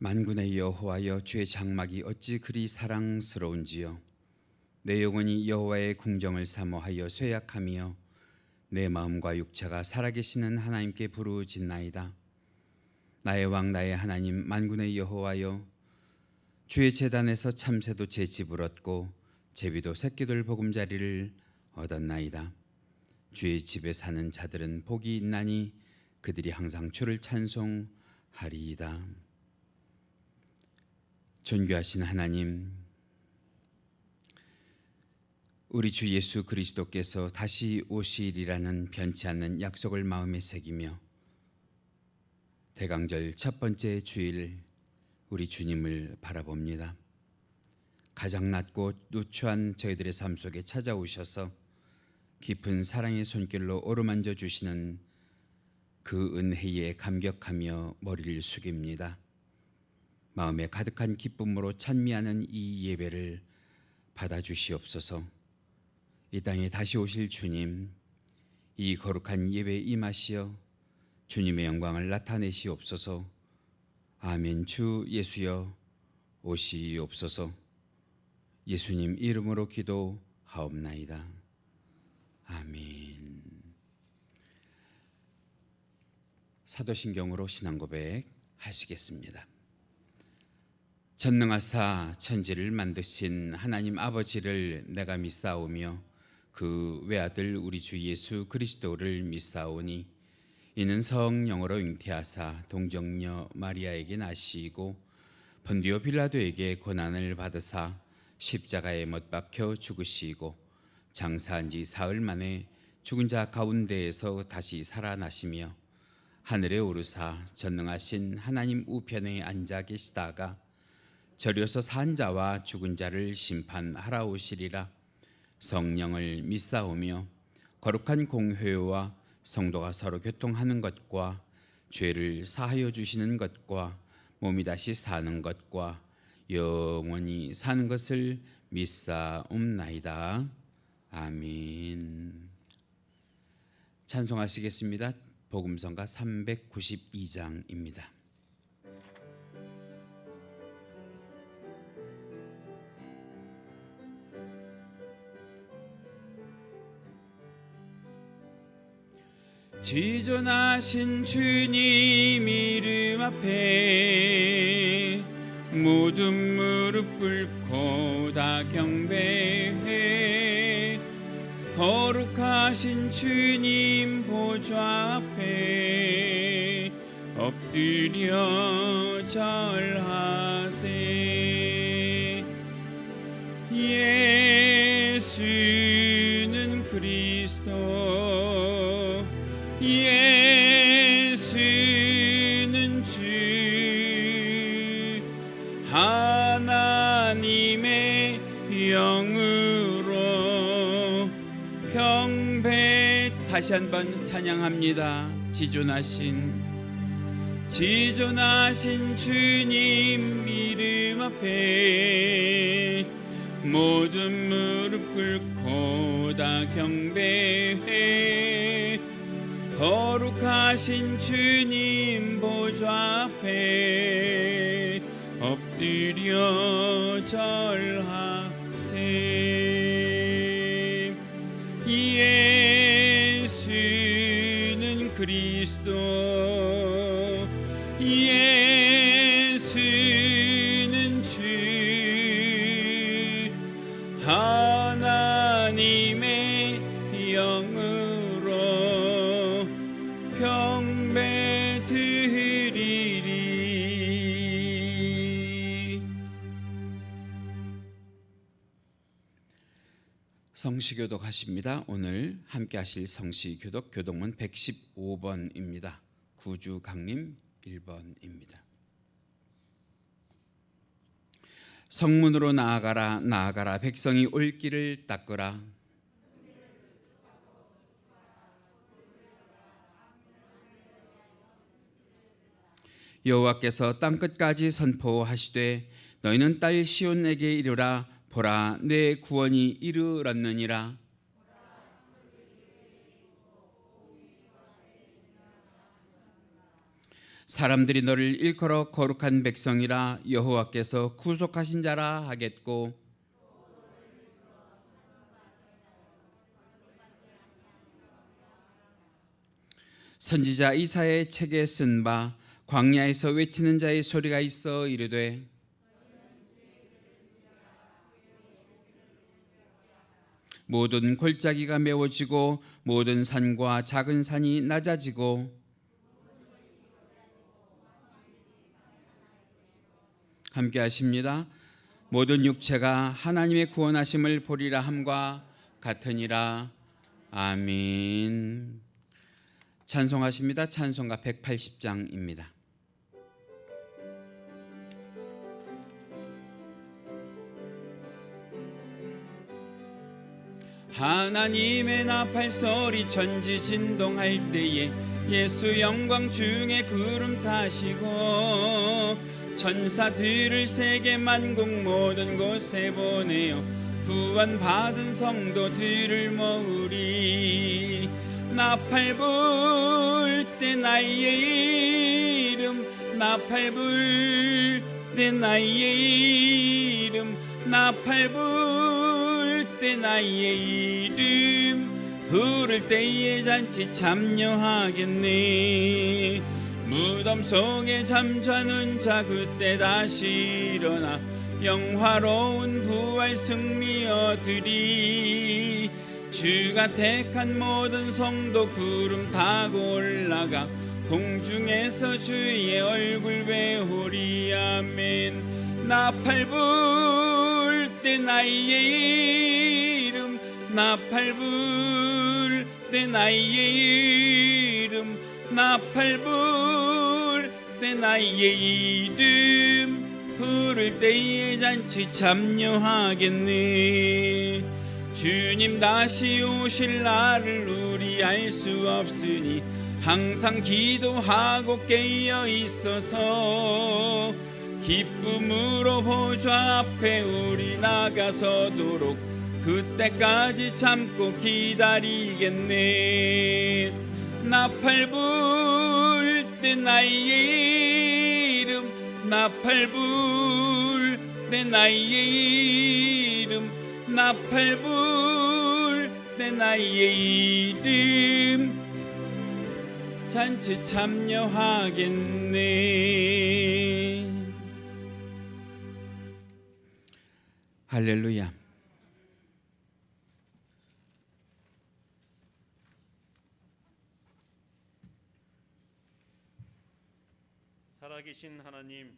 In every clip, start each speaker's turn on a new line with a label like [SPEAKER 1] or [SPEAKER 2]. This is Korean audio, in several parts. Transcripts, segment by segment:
[SPEAKER 1] 만군의 여호와여, 주의 장막이 어찌 그리 사랑스러운지요. 내 영혼이 여호와의 궁정을 사모하여 쇠약하며 내 마음과 육체가 살아계시는 하나님께 부르짖나이다. 나의 왕 나의 하나님 만군의 여호와여, 주의 제단에서 참새도 제 집을 얻고 제비도 새끼들 보금자리를 얻었나이다. 주의 집에 사는 자들은 복이 있나니 그들이 항상 주를 찬송하리이다. 존귀하신 하나님, 우리 주 예수 그리스도께서 다시 오시리라는 변치 않는 약속을 마음에 새기며 대강절 첫 번째 주일 우리 주님을 바라봅니다. 가장 낮고 누추한 저희들의 삶 속에 찾아오셔서 깊은 사랑의 손길로 어루만져 주시는 그 은혜에 감격하며 머리를 숙입니다. 마음에 가득한 기쁨으로 찬미하는 이 예배를 받아주시옵소서. 이 땅에 다시 오실 주님, 이 거룩한 예배에 임하시어 주님의 영광을 나타내시옵소서. 아멘. 주 예수여 오시옵소서. 예수님 이름으로 기도하옵나이다. 아멘. 사도신경으로 신앙고백 하시겠습니다. 전능하사 천지를 만드신 하나님 아버지를 내가 믿사오며 그 외아들 우리 주 예수 그리스도를 믿사오니 이는 성령으로 잉태하사 동정녀 마리아에게 나시고 본디오 빌라도에게 고난을 받으사 십자가에 못 박혀 죽으시고 장사한 지 사흘 만에 죽은 자 가운데에서 다시 살아나시며 하늘에 오르사 전능하신 하나님 우편에 앉아 계시다가 저려서 산 자와 죽은 자를 심판하러 오시리라. 성령을 믿사오며 거룩한 공회와 성도가 서로 교통하는 것과 죄를 사하여 주시는 것과 몸이 다시 사는 것과 영원히 사는 것을 믿사옵나이다. 아멘. 찬송하시겠습니다. 복음성가 392장입니다. 지존하신 주님 이름 앞에 모든 무릎 꿇고 다 경배해. 거룩하신 주님 보좌 앞에 엎드려 절하세. 예수는 그리스도, 예수는 주, 하나님의 영으로 경배. 다시 한번 찬양합니다. 지존하신 주님 이름 앞에 모든 무릎 꿇고 다 경배해. 거룩하신 주님 보좌 앞에 엎드려 절하세. 예수는 그리스도, 예수는 주, 하나님의 영으로 경배 드리리. 성시교독 하십니다. 오늘 함께 하실 성시교독 교독문 115번입니다. 구주 강림 1번입니다. 성문으로 나아가라, 나아가라. 백성이 올 길을 닦으라. 여호와께서 땅끝까지 선포하시되 너희는 딸 시온에게 이르라. 보라, 내 구원이 이르렀느니라. 사람들이 너를 일컬어 거룩한 백성이라 여호와께서 구속하신 자라 하겠고, 선지자 이사야의 책에 쓴 바 광야에서 외치는 자의 소리가 있어 이르되, 모든 골짜기가 메워지고 모든 산과 작은 산이 낮아지고, 함께 하십니다. 모든 육체가 하나님의 구원하심을 보리라 함과 같으니라. 아멘. 찬송하십니다. 찬송가 180장입니다. 하나님의 나팔 소리 천지 진동할 때에 예수 영광 중에 구름 타시고 천사들을 세계 만국 모든 곳에 보내어 구원받은 성도들을 모으리. 나팔 불 때 나의 이름, 나팔 불 때 나의 이름, 나팔 불 때 나의 이름 부를 때에 잔치 참여하겠네. 무덤 속에 잠자는 자 그때 다시 일어나 영화로운 부활 승리 얻으리. 주가 택한 모든 성도 구름 타고 올라가 공중에서 주의 얼굴 배우리. 아멘. 나팔 불 때 나의 이름, 나팔 불 때 나의 이름, 나팔 불 때 나의 이름 부를 때에 잔치 참여하겠네. 주님 다시 오실 날을 우리 알 수 없으니 항상 기도하고 깨어 있어서 기쁨으로 보좌 앞에 우리 나가서도록 그때까지 참고 기다리겠네. 나팔 불 때 나의 이름, 나팔 불 때 나의 이름, 나팔 불 때 나의 이름 잔치 참여하겠네. 할렐루야.
[SPEAKER 2] 살아계신 하나님,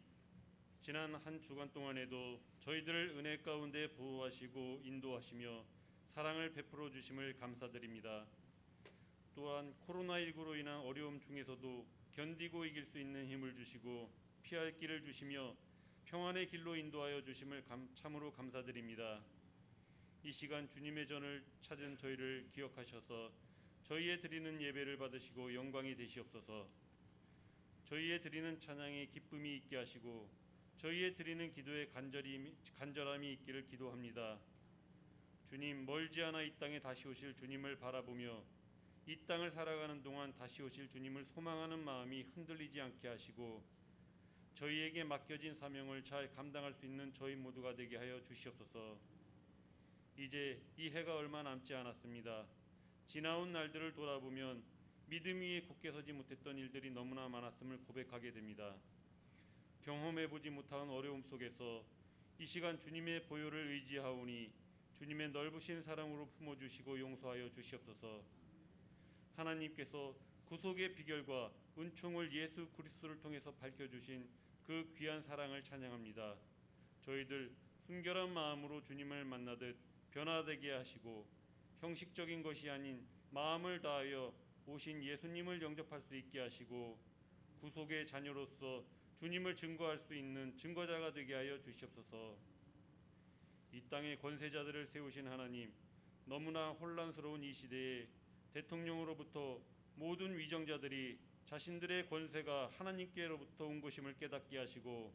[SPEAKER 2] 지난 한 주간 동안에도 저희들을 은혜 가운데 보호하시고 인도하시며 사랑을 베풀어 주심을 감사드립니다. 또한 코로나19로 인한 어려움 중에서도 견디고 이길 수 있는 힘을 주시고 피할 길을 주시며 평안의 길로 인도하여 주심을 참으로 감사드립니다. 이 시간 주님의 전을 찾은 저희를 기억하셔서 저희의 드리는 예배를 받으시고 영광이 되시옵소서. 저희의 드리는 찬양에 기쁨이 있게 하시고 저희의 드리는 기도에 간절함이 있기를 기도합니다. 주님, 멀지 않아 이 땅에 다시 오실 주님을 바라보며 이 땅을 살아가는 동안 다시 오실 주님을 소망하는 마음이 흔들리지 않게 하시고 저희에게 맡겨진 사명을 잘 감당할 수 있는 저희 모두가 되게 하여 주시옵소서. 이제 이 해가 얼마 남지 않았습니다. 지나온 날들을 돌아보면 믿음 위에 굳게 서지 못했던 일들이 너무나 많았음을 고백하게 됩니다. 경험해보지 못한 어려움 속에서 이 시간 주님의 보혈을 의지하오니 주님의 넓으신 사랑으로 품어주시고 용서하여 주시옵소서. 하나님께서 구속의 비결과 은총을 예수 그리스도를 통해서 밝혀주신 그 귀한 사랑을 찬양합니다. 저희들 순결한 마음으로 주님을 만나듯 변화되게 하시고 형식적인 것이 아닌 마음을 다하여 오신 예수님을 영접할 수 있게 하시고 구속의 자녀로서 주님을 증거할 수 있는 증거자가 되게 하여 주시옵소서. 이 땅의 권세자들을 세우신 하나님, 너무나 혼란스러운 이 시대에 대통령으로부터 모든 위정자들이 자신들의 권세가 하나님께로부터 온 것임을 깨닫게 하시고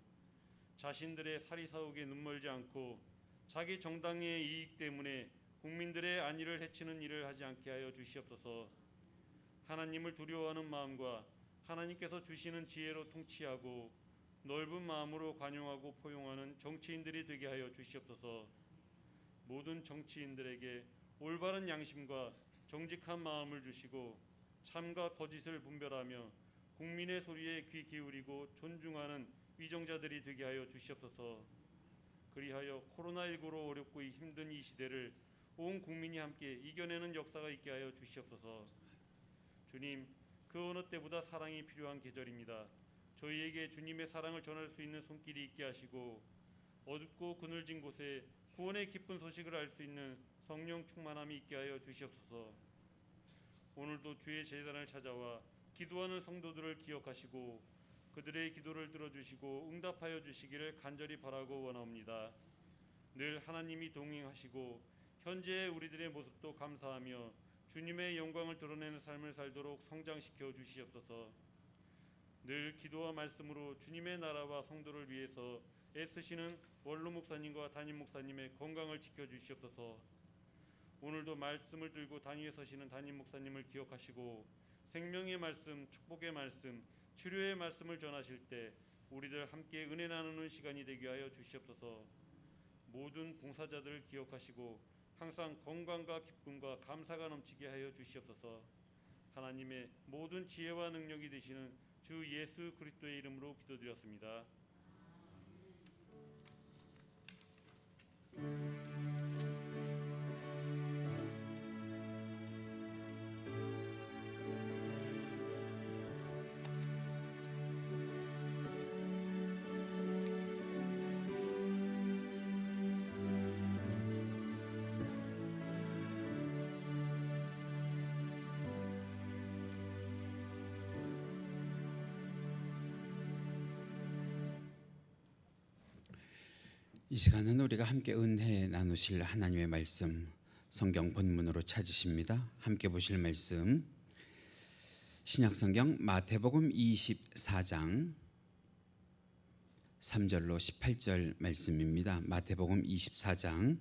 [SPEAKER 2] 자신들의 사리사욕에 눈멀지 않고 자기 정당의 이익 때문에 국민들의 안위를 해치는 일을 하지 않게 하여 주시옵소서. 하나님을 두려워하는 마음과 하나님께서 주시는 지혜로 통치하고 넓은 마음으로 관용하고 포용하는 정치인들이 되게 하여 주시옵소서. 모든 정치인들에게 올바른 양심과 정직한 마음을 주시고 참과 거짓을 분별하며 국민의 소리에 귀 기울이고 존중하는 위정자들이 되게 하여 주시옵소서. 그리하여 코로나19로 어렵고 힘든 이 시대를 온 국민이 함께 이겨내는 역사가 있게 하여 주시옵소서. 주님, 그 어느 때보다 사랑이 필요한 계절입니다. 저희에게 주님의 사랑을 전할 수 있는 손길이 있게 하시고 어둡고 그늘진 곳에 구원의 기쁜 소식을 알 수 있는 성령 충만함이 있게 하여 주시옵소서. 오늘도 주의 제단을 찾아와 기도하는 성도들을 기억하시고 그들의 기도를 들어주시고 응답하여 주시기를 간절히 바라고 원하옵니다. 늘 하나님이 동행하시고 현재의 우리들의 모습도 감사하며 주님의 영광을 드러내는 삶을 살도록 성장시켜 주시옵소서. 늘 기도와 말씀으로 주님의 나라와 성도를 위해서 애쓰시는 원로 목사님과 담임 목사님의 건강을 지켜 주시옵소서. 오늘도 말씀을 들고 단위에 서시는 담임 목사님을 기억하시고 생명의 말씀, 축복의 말씀, 치료의 말씀을 전하실 때 우리들 함께 은혜 나누는 시간이 되게 하여 주시옵소서. 모든 봉사자들을 기억하시고 항상 건강과 기쁨과 감사가 넘치게 하여 주시옵소서. 하나님의 모든 지혜와 능력이 되시는 주 예수 그리스도의 이름으로 기도드렸습니다.
[SPEAKER 1] 이 시간은 우리가 함께 은혜 나누실 하나님의 말씀 성경 본문으로 찾으십니다. 함께 보실 말씀 신약성경 마태복음 24장 3절로 18절 말씀입니다. 마태복음 24장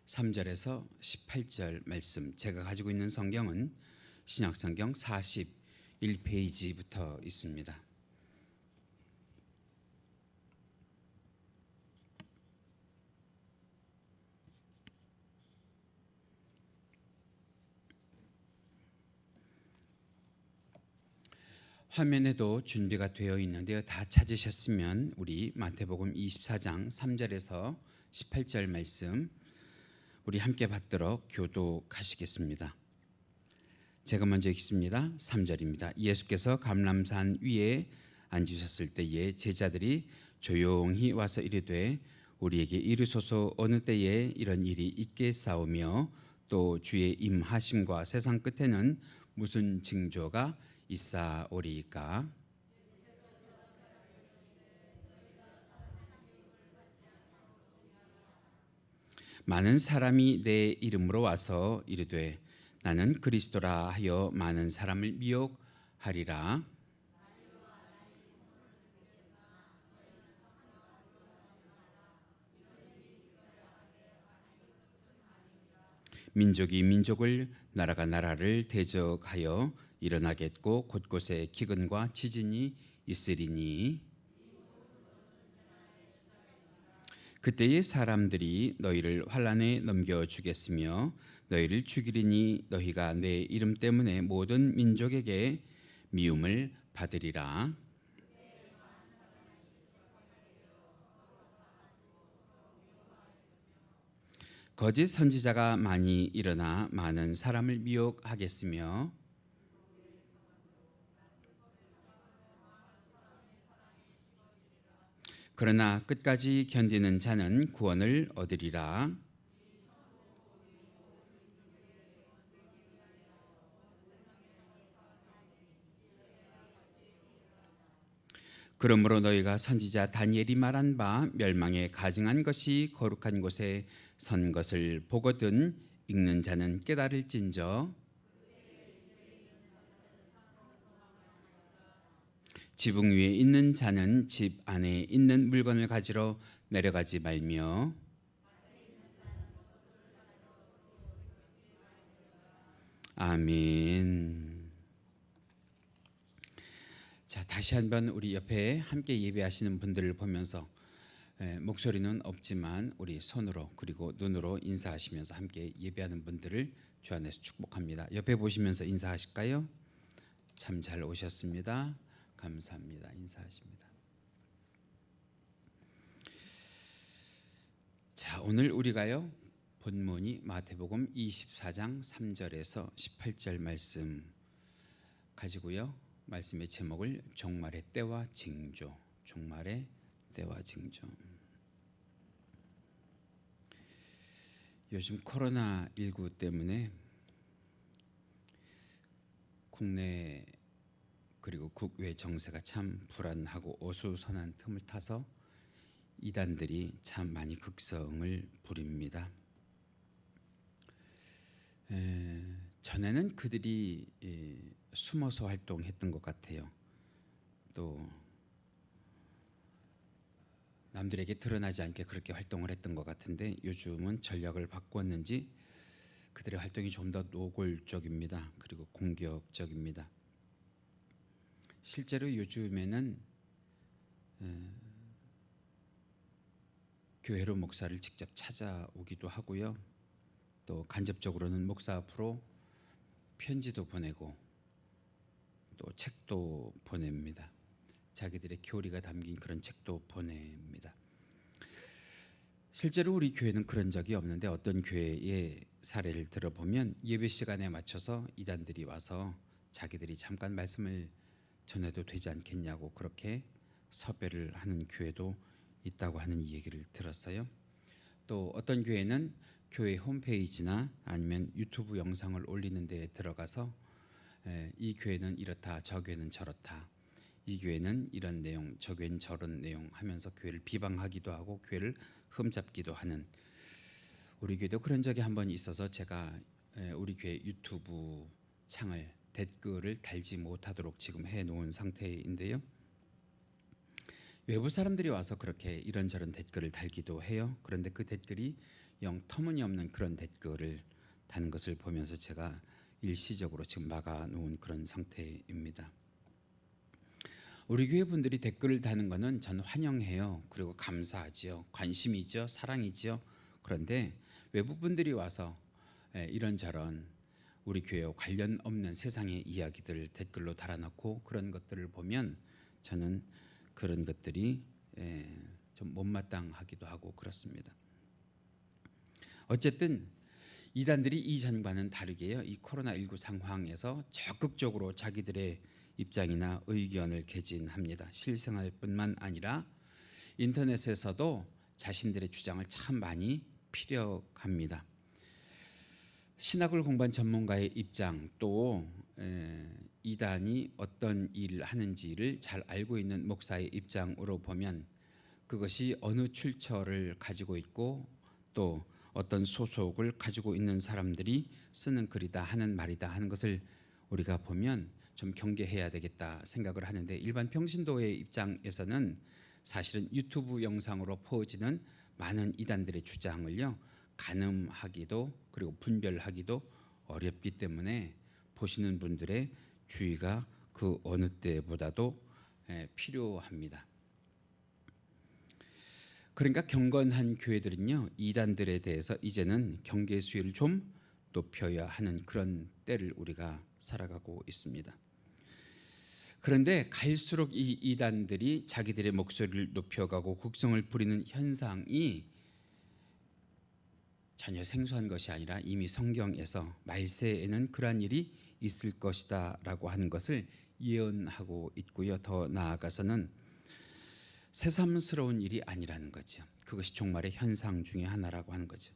[SPEAKER 1] 3절에서 18절 말씀. 제가 가지고 있는 성경은 신약성경 41페이지부터 있습니다. 화면에도 준비가 되어 있는데요. 다 찾으셨으면 우리 마태복음 24장 3절에서 18절 말씀 우리 함께 받도록 교독하시겠습니다. 제가 먼저 읽습니다. 3절입니다. 예수께서 감람산 위에 앉으셨을 때에 제자들이 조용히 와서 이르되 우리에게 이르소서 어느 때에 이런 일이 있겠사오며 또 주의 임하심과 세상 끝에는 무슨 징조가 있사오리이까. 많은 사람이 내 이름으로 와서 이르되 나는 그리스도라 하여 많은 사람을 미혹하리라. 민족이 민족을 나라가 나라를 대적하여 일어나겠고 곳곳에 기근과 지진이 있으리니 그때에 사람들이 너희를 환난에 넘겨주겠으며 너희를 죽이리니 너희가 내 이름 때문에 모든 민족에게 미움을 받으리라. 거짓 선지자가 많이 일어나 많은 사람을 미혹하겠으며 그러나 끝까지 견디는 자는 구원을 얻으리라. 그러므로 너희가 선지자 다니엘이 말한 바 멸망에 가증한 것이 거룩한 곳에 선 것을 보거든 읽는 자는 깨달을진저. 지붕 위에 있는 자는 집 안에 있는 물건을 가지러 내려가지 말며 아멘. 자, 다시 한번 우리 옆에 함께 예배하시는 분들을 보면서 목소리는 없지만 우리 손으로 그리고 눈으로 인사하시면서 함께 예배하는 분들을 주 안에서 축복합니다. 옆에 보시면서 인사하실까요? 참 잘 오셨습니다. 감사합니다. 인사하십니다. 자, 오늘 우리가요 본문이 마태복음 24장 3절에서 18절 말씀 가지고요. 말씀의 제목을 종말의 때와 징조, 종말의 때와 징조. 요즘 코로나19 때문에 국내 그리고 국외 정세가 참 불안하고 어수선한 틈을 타서 이단들이 참 많이 극성을 부립니다. 전에는 그들이 숨어서 활동했던 것 같아요. 또 남들에게 드러나지 않게 그렇게 활동을 했던 것 같은데 요즘은 전략을 바꿨는지 그들의 활동이 좀 더 노골적입니다. 그리고 공격적입니다. 실제로 요즘에는 교회로 목사를 직접 찾아오기도 하고요. 또 간접적으로는 목사 앞으로 편지도 보내고 또 책도 보냅니다. 자기들의 교리가 담긴 그런 책도 보냅니다. 실제로 우리 교회는 그런 적이 없는데 어떤 교회의 사례를 들어보면 예배 시간에 맞춰서 이단들이 와서 자기들이 잠깐 말씀을 전해도 되지 않겠냐고 그렇게 섭외를 하는 교회도 있다고 하는 얘기를 들었어요. 또 어떤 교회는 교회 홈페이지나 아니면 유튜브 영상을 올리는 데에 들어가서 이 교회는 이렇다, 저 교회는 저렇다, 이 교회는 이런 내용, 저 교회는 저런 내용 하면서 교회를 비방하기도 하고 교회를 흠잡기도 하는, 우리 교회도 그런 적이 한 번 있어서 제가 우리 교회 유튜브 창을 댓글을 달지 못하도록 지금 해놓은 상태인데요. 외부 사람들이 와서 그렇게 이런저런 댓글을 달기도 해요. 그런데 그 댓글이 영 터무니없는 그런 댓글을 다는 것을 보면서 제가 일시적으로 지금 막아놓은 그런 상태입니다. 우리 교회 분들이 댓글을 다는 것은 저는 환영해요. 그리고 감사하지요. 관심이죠. 사랑이죠. 그런데 외부 분들이 와서 이런저런 우리 교회와 관련 없는 세상의 이야기들 댓글로 달아놓고 그런 것들을 보면 저는 그런 것들이 좀 못마땅하기도 하고 그렇습니다. 어쨌든 이단들이 이전과는 다르게요, 이 코로나19 상황에서 적극적으로 자기들의 입장이나 의견을 개진합니다. 실생활뿐만 아니라 인터넷에서도 자신들의 주장을 참 많이 피력합니다. 신학을 공부한 전문가의 입장, 또 이단이 어떤 일을 하는지를 잘 알고 있는 목사의 입장으로 보면 그것이 어느 출처를 가지고 있고 또 어떤 소속을 가지고 있는 사람들이 쓰는 글이다 하는 말이다 하는 것을 우리가 보면 좀 경계해야 되겠다 생각을 하는데, 일반 평신도의 입장에서는 사실은 유튜브 영상으로 퍼지는 많은 이단들의 주장을요 가늠하기도 그리고 분별하기도 어렵기 때문에 보시는 분들의 주의가 그 어느 때보다도 필요합니다. 그러니까 경건한 교회들은요 이단들에 대해서 이제는 경계 수위를 좀 높여야 하는 그런 때를 우리가 살아가고 있습니다. 그런데 갈수록 이 이단들이 자기들의 목소리를 높여가고 극성을 부리는 현상이 전혀 생소한 것이 아니라 이미 성경에서 말세에는 그러한 일이 있을 것이다 라고 하는 것을 예언하고 있고요. 더 나아가서는 새삼스러운 일이 아니라는 거죠. 그것이 종말의 현상 중에 하나라고 하는 거죠.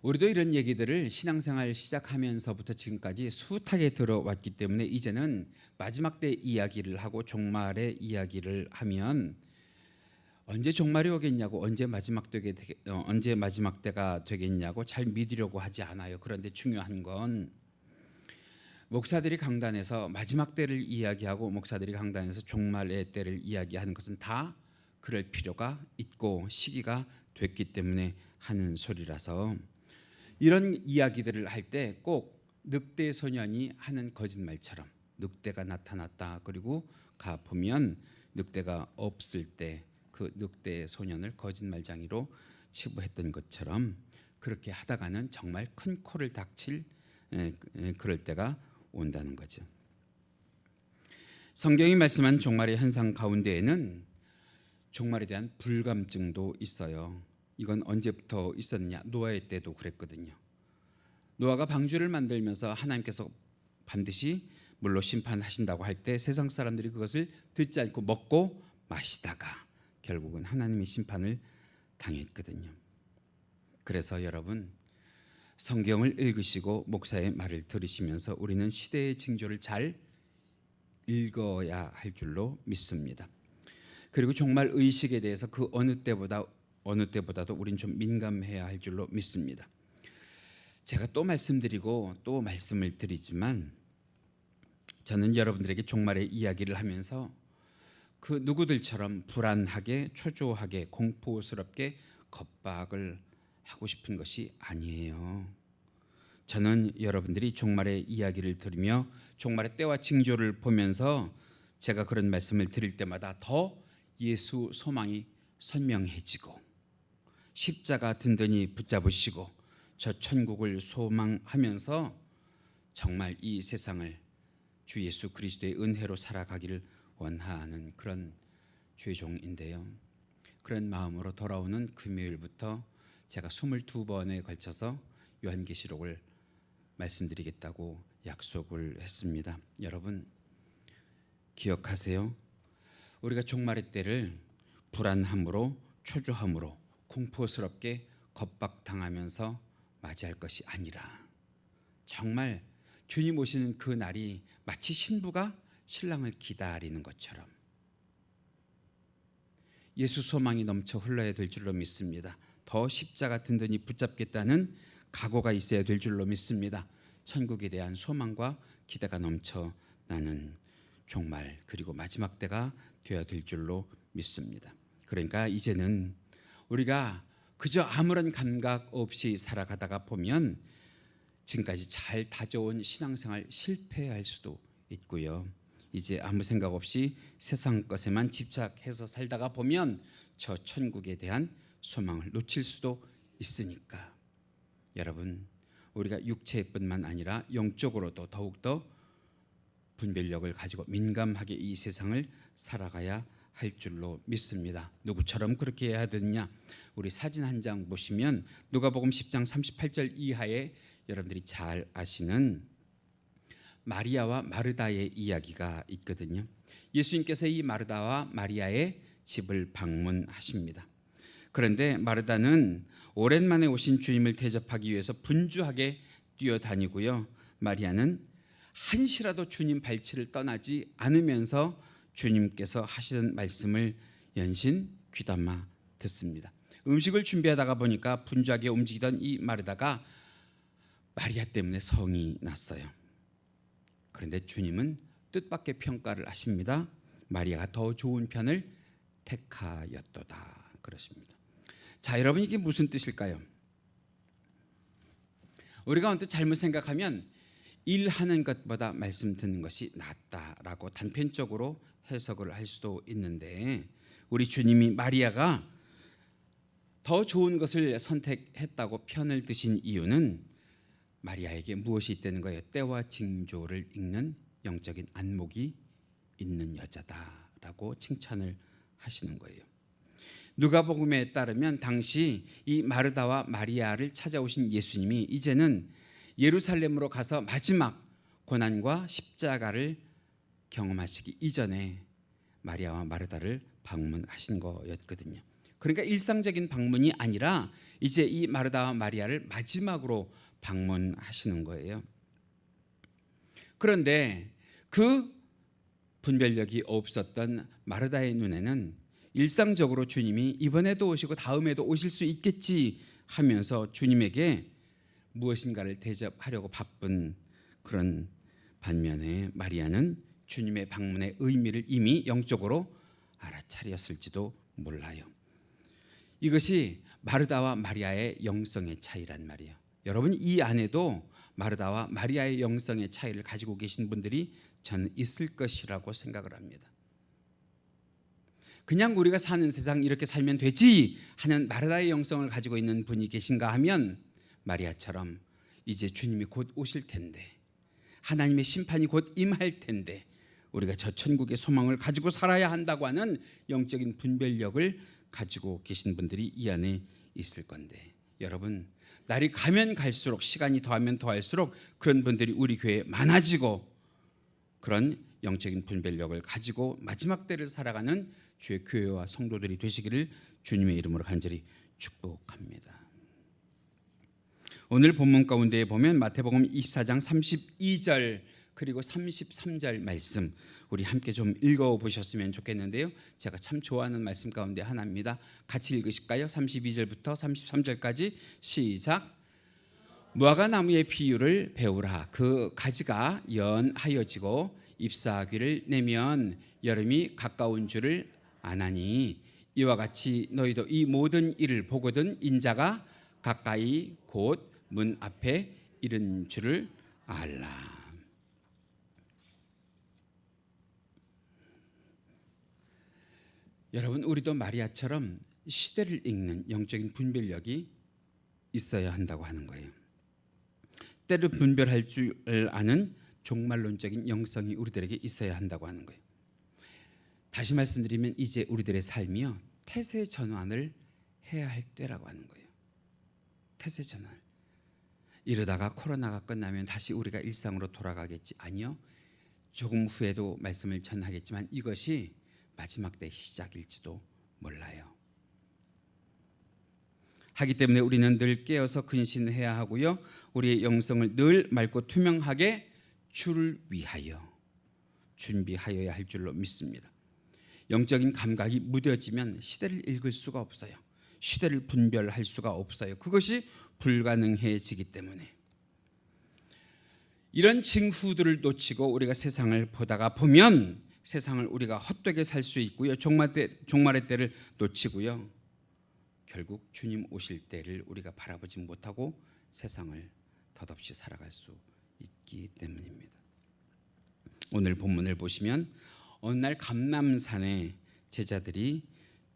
[SPEAKER 1] 우리도 이런 얘기들을 신앙생활 시작하면서부터 지금까지 숱하게 들어왔기 때문에 이제는 마지막 때 이야기를 하고 종말의 이야기를 하면 언제 종말이 오겠냐고, 언제 마지막 때가 되겠냐고 잘 믿으려고 하지 않아요. 그런데 중요한 건 목사들이 강단에서 마지막 때를 이야기하고 목사들이 강단에서 종말의 때를 이야기하는 것은 다 그럴 필요가 있고 시기가 됐기 때문에 하는 소리라서, 이런 이야기들을 할 때 꼭 늑대 소년이 하는 거짓말처럼 늑대가 나타났다. 그리고 가 보면 늑대가 없을 때 그 늑대 소년을 거짓말쟁이로 치부했던 것처럼 그렇게 하다가는 정말 큰 코를 닥칠 그럴 때가 온다는 거죠. 성경이 말씀한 종말의 현상 가운데에는 종말에 대한 불감증도 있어요. 이건 언제부터 있었느냐? 노아의 때도 그랬거든요. 노아가 방주를 만들면서 하나님께서 반드시 물로 심판하신다고 할 때 세상 사람들이 그것을 듣지 않고 먹고 마시다가 결국은 하나님의 심판을 당했거든요. 그래서 여러분, 성경을 읽으시고 목사의 말을 들으시면서 우리는 시대의 징조를 잘 읽어야 할 줄로 믿습니다. 그리고 종말 의식에 대해서 그 어느 때보다도 우린 좀 민감해야 할 줄로 믿습니다. 제가 또 말씀드리고 또 말씀을 드리지만 저는 여러분들에게 종말의 이야기를 하면서 그 누구들처럼 불안하게 초조하게 공포스럽게 겁박을 하고 싶은 것이 아니에요. 저는 여러분들이 종말의 이야기를 들으며 종말의 때와 징조를 보면서 제가 그런 말씀을 드릴 때마다 더 예수 소망이 선명해지고 십자가 든든히 붙잡으시고 저 천국을 소망하면서 정말 이 세상을 주 예수 그리스도의 은혜로 살아가기를 원하는 그런 주의 종인데요. 그런 마음으로 돌아오는 금요일부터 제가 22번에 걸쳐서 요한계시록을 말씀드리겠다고 약속을 했습니다. 여러분 기억하세요. 우리가 종말의 때를 불안함으로 초조함으로 공포스럽게 겁박당하면서 맞이할 것이 아니라 정말 주님 오시는 그 날이 마치 신부가 신랑을 기다리는 것처럼 예수 소망이 넘쳐 흘러야 될 줄로 믿습니다. 더 십자가 든든히 붙잡겠다는 각오가 있어야 될 줄로 믿습니다. 천국에 대한 소망과 기대가 넘쳐 나는 종말 그리고 마지막 때가 되어야 될 줄로 믿습니다. 그러니까 이제는 우리가 그저 아무런 감각 없이 살아가다가 보면 지금까지 잘 다져온 신앙생활 실패할 수도 있고요. 이제 아무 생각 없이 세상 것에만 집착해서 살다가 보면 저 천국에 대한 소망을 놓칠 수도 있으니까 여러분 우리가 육체뿐만 아니라 영적으로도 더욱더 분별력을 가지고 민감하게 이 세상을 살아가야 할 줄로 믿습니다. 누구처럼 그렇게 해야 되느냐? 우리 사진 한 장 보시면 누가복음 10장 38절 이하에 여러분들이 잘 아시는 마리아와 마르다의 이야기가 있거든요. 예수님께서 이 마르다와 마리아의 집을 방문하십니다. 그런데 마르다는 오랜만에 오신 주님을 대접하기 위해서 분주하게 뛰어다니고요. 마리아는 한시라도 주님 발치를 떠나지 않으면서 주님께서 하시던 말씀을 연신 귀담아 듣습니다. 음식을 준비하다가 보니까 분주하게 움직이던 이 마르다가 마리아 때문에 성이 났어요. 그런데 주님은 뜻밖의 평가를 하십니다. 마리아가 더 좋은 편을 택하였도다 그러십니다. 자, 여러분 이게 무슨 뜻일까요? 우리가 언뜻 잘못 생각하면 일하는 것보다 말씀 듣는 것이 낫다라고 단편적으로 해석을 할 수도 있는데 우리 주님이 마리아가 더 좋은 것을 선택했다고 편을 드신 이유는 마리아에게 무엇이 있다는 거예요? 때와 징조를 읽는 영적인 안목이 있는 여자다라고 칭찬을 하시는 거예요. 누가복음에 따르면 당시 이 마르다와 마리아를 찾아오신 예수님이 이제는 예루살렘으로 가서 마지막 고난과 십자가를 경험하시기 이전에 마리아와 마르다를 방문하신 거였거든요. 그러니까 일상적인 방문이 아니라 이제 이 마르다와 마리아를 마지막으로 방문하시는 거예요. 그런데 그 분별력이 없었던 마르다의 눈에는 일상적으로 주님이 이번에도 오시고 다음에도 오실 수 있겠지 하면서 주님에게 무엇인가를 대접하려고 바쁜 그런 반면에 마리아는 주님의 방문의 의미를 이미 영적으로 알아차렸을지도 몰라요. 이것이 마르다와 마리아의 영성의 차이란 말이에요. 여러분 이 안에도 마르다와 마리아의 영성의 차이를 가지고 계신 분들이 저는 있을 것이라고 생각을 합니다. 그냥 우리가 사는 세상 이렇게 살면 되지 하는 마르다의 영성을 가지고 있는 분이 계신가 하면 마리아처럼 이제 주님이 곧 오실 텐데, 하나님의 심판이 곧 임할 텐데 우리가 저 천국의 소망을 가지고 살아야 한다고 하는 영적인 분별력을 가지고 계신 분들이 이 안에 있을 건데, 여러분, 날이 가면 갈수록, 시간이 더하면 더할수록 그런 분들이 우리 교회에 많아지고, 그런 영적인 분별력을 가지고 마지막 때를 살아가는 주의 교회와 성도들이 되시기를 주님의 이름으로 간절히 축복합니다. 오늘 본문 가운데에 보면 마태복음 24장 32절 그리고 33절 말씀 우리 함께 좀 읽어보셨으면 좋겠는데요. 제가 참 좋아하는 말씀 가운데 하나입니다. 같이 읽으실까요? 32절부터 33절까지 시작. 무화과 나무의 비유를 배우라. 그 가지가 연하여지고 잎사귀를 내면 여름이 가까운 줄을 아나니, 이와 같이 너희도 이 모든 일을 보거든 인자가 가까이 곧 문 앞에 이른 줄을 알라. 여러분, 우리도 마리아처럼 시대를 읽는 영적인 분별력이 있어야 한다고 하는 거예요. 때를 분별할 줄 아는 종말론적인 영성이 우리들에게 있어야 한다고 하는 거예요. 다시 말씀드리면 이제 우리들의 삶이요, 태세 전환을 해야 할 때라고 하는 거예요. 태세 전환. 이러다가 코로나가 끝나면 다시 우리가 일상으로 돌아가겠지? 아니요. 조금 후에도 말씀을 전하겠지만 이것이 마지막 때 시작일지도 몰라요. 하기 때문에 우리는 늘 깨어서 근신해야 하고요, 우리의 영성을 늘 맑고 투명하게 주를 위하여 준비하여야 할 줄로 믿습니다. 영적인 감각이 무뎌지면 시대를 읽을 수가 없어요. 시대를 분별할 수가 없어요. 그것이 불가능해지기 때문에 이런 징후들을 놓치고 우리가 세상을 보다가 보면 세상을 우리가 헛되게 살 수 있고요, 종말의 때를 놓치고요, 결국 주님 오실 때를 우리가 바라보지 못하고 세상을 덧없이 살아갈 수 있기 때문입니다. 오늘 본문을 보시면 어느 날 감람산에 제자들이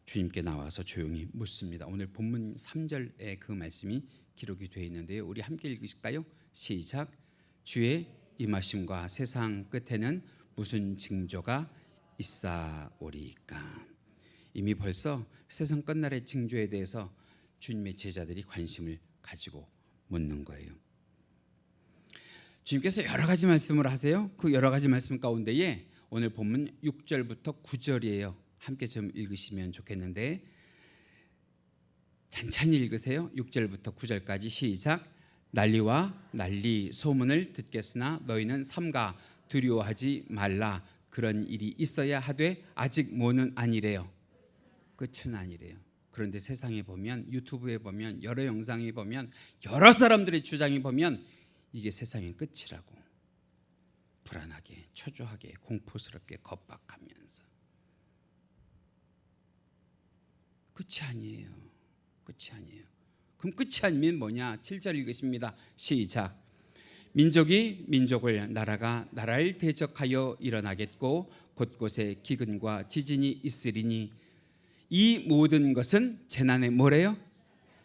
[SPEAKER 1] 주님께 나와서 조용히 묻습니다. 오늘 본문 3절에 그 말씀이 기록이 되어 있는데요. 우리 함께 읽으실까요? 시작. 주의 임하심과 세상 끝에는 무슨 징조가 있사오리까. 이미 벌써 세상 끝날의 징조에 대해서 주님의 제자들이 관심을 가지고 묻는 거예요. 주님께서 여러 가지 말씀을 하세요. 그 여러 가지 말씀 가운데에 오늘 본문 6절부터 9절이에요. 함께 좀 읽으시면 좋겠는데 찬찬히 읽으세요. 6절부터 9절까지 시작. 난리와 난리 소문을 듣겠으나 너희는 삼가 두려워하지 말라. 그런 일이 있어야 하되 아직 뭐는 아니래요. 끝은 아니래요. 그런데 세상에 보면, 유튜브에 보면, 여러 영상에 보면, 여러 사람들의 주장에 보면 이게 세상의 끝이라고 불안하게, 초조하게, 공포스럽게 겁박하면서 끝이 아니에요. 끝이 아니에요. 그럼 끝이 아니면 뭐냐? 7절 읽으십니다. 시작. 민족이 민족을, 나라가 나라를 대적하여 일어나겠고 곳곳에 기근과 지진이 있으리니 이 모든 것은 재난의 뭐래요?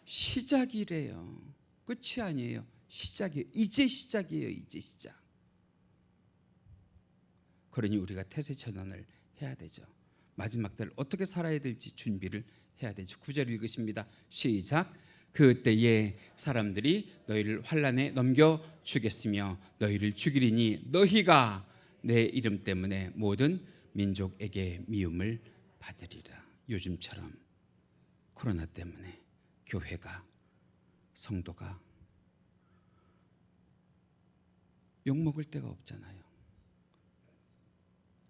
[SPEAKER 1] 시작이래요. 끝이 아니에요. 시작이에요. 이제 시작이에요. 이제 시작. 그러니 우리가 태세전환을 해야 되죠. 마지막 때를 어떻게 살아야 될지 준비를 해야 되죠. 9절 읽으십니다. 시작. 그때에 사람들이 너희를 환난에 넘겨주겠으며 너희를 죽이리니 너희가 내 이름 때문에 모든 민족에게 미움을 받으리라. 요즘처럼 코로나 때문에 교회가, 성도가 욕먹을 데가 없잖아요.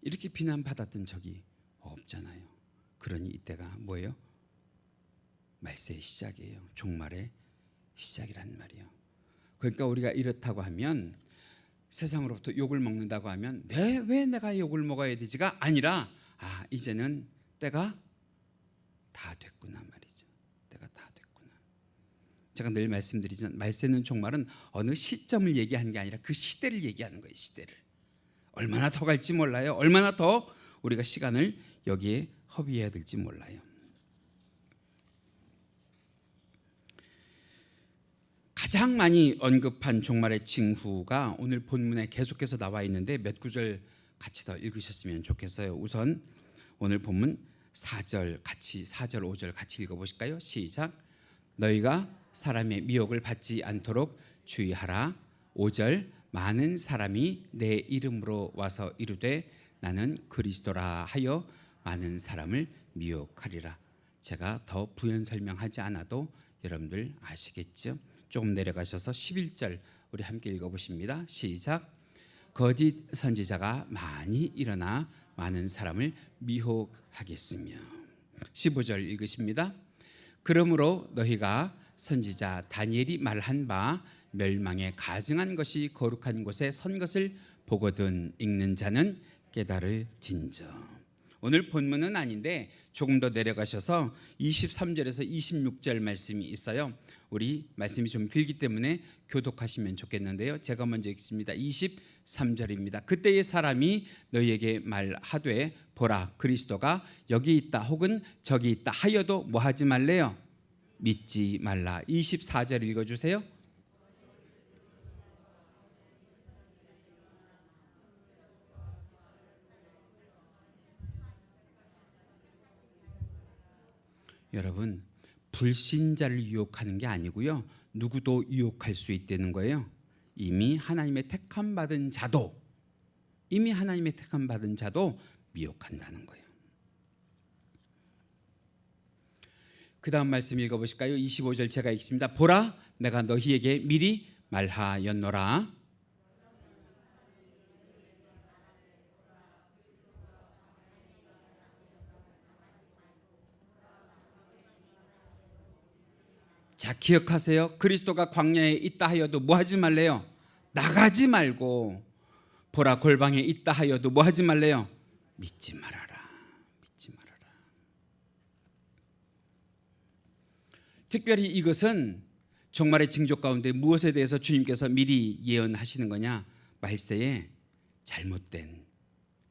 [SPEAKER 1] 이렇게 비난받았던 적이 없잖아요. 그러니 이때가 뭐예요? 말세의 시작이에요. 종말의 시작이란 말이에요. 그러니까 우리가 이렇다고 하면, 세상으로부터 욕을 먹는다고 하면 왜 내가 욕을 먹어야 되지가 아니라, 이제는 때가 다 됐구나 말이죠. 때가 다 됐구나. 제가 늘 말씀드리지만 말세는, 종말은 어느 시점을 얘기하는 게 아니라 그 시대를 얘기하는 거예요. 시대를. 얼마나 더 갈지 몰라요. 얼마나 더 우리가 시간을 여기에 허비해야 될지 몰라요. 가장 많이 언급한 종말의 징후가 오늘 본문에 계속해서 나와 있는데 몇 구절 같이 더 읽으셨으면 좋겠어요. 우선 오늘 본문 4절 5절 같이 읽어보실까요? 시작. 너희가 사람의 미혹을 받지 않도록 주의하라. 5절 많은 사람이 내 이름으로 와서 이르되 나는 그리스도라 하여 많은 사람을 미혹하리라. 제가 더 부연 설명하지 않아도 여러분들 아시겠죠? 조금 내려가셔서 11절 우리 함께 읽어보십니다. 시작. 거짓 선지자가 많이 일어나 많은 사람을 미혹하겠으며. 15절 읽으십니다. 그러므로 너희가 선지자 다니엘이 말한 바 멸망에 가증한 것이 거룩한 곳에 선 것을 보거든 읽는 자는 깨달을진저. 오늘 본문은 아닌데 조금 더 내려가셔서 23절에서 26절 말씀이 있어요. 우리 말씀이 좀 길기 때문에 교독하시면 좋겠는데요. 제가 먼저 읽습니다. 23절입니다. 그때의 사람이 너희에게 말하되 보라 그리스도가 여기 있다 혹은 저기 있다 하여도 뭐 하지 말래요? 믿지 말라. 24절 읽어주세요. 여러분, 불신자를 유혹하는 게 아니고요, 누구도 유혹할 수 있다는 거예요. 이미 하나님의 택함 받은 자도 미혹한다는 거예요. 그 다음 말씀 읽어보실까요? 25절 제가 읽습니다. 보라 내가 너희에게 미리 말하였노라. 자, 기억하세요. 그리스도가 광야에 있다 하여도 뭐 하지 말래요? 나가지 말고. 보라 골방에 있다 하여도 뭐 하지 말래요? 믿지 말아라. 믿지 말아라. 특별히 이것은 종말의 징조 가운데 무엇에 대해서 주님께서 미리 예언하시는 거냐? 말세에 잘못된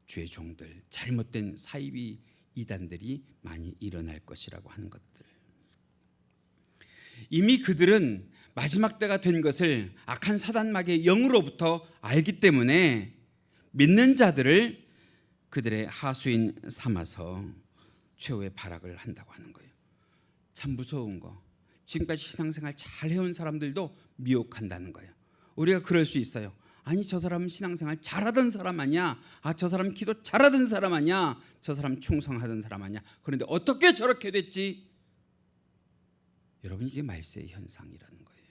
[SPEAKER 1] 주의 종들, 잘못된 사이비 이단들이 많이 일어날 것이라고 하는 것들. 이미 그들은 마지막 때가 된 것을 악한 사단마귀의 영으로부터 알기 때문에 믿는 자들을 그들의 하수인 삼아서 최후의 발악을 한다고 하는 거예요. 참 무서운 거. 지금까지 신앙생활 잘 해온 사람들도 미혹한다는 거예요. 우리가 그럴 수 있어요. 아니 저 사람은 신앙생활 잘하던 사람 아니야. 저 사람 기도 잘하던 사람 아니야. 저 사람 충성하던 사람 아니야. 그런데 어떻게 저렇게 됐지? 여러분, 이게 말세의 현상이라는 거예요.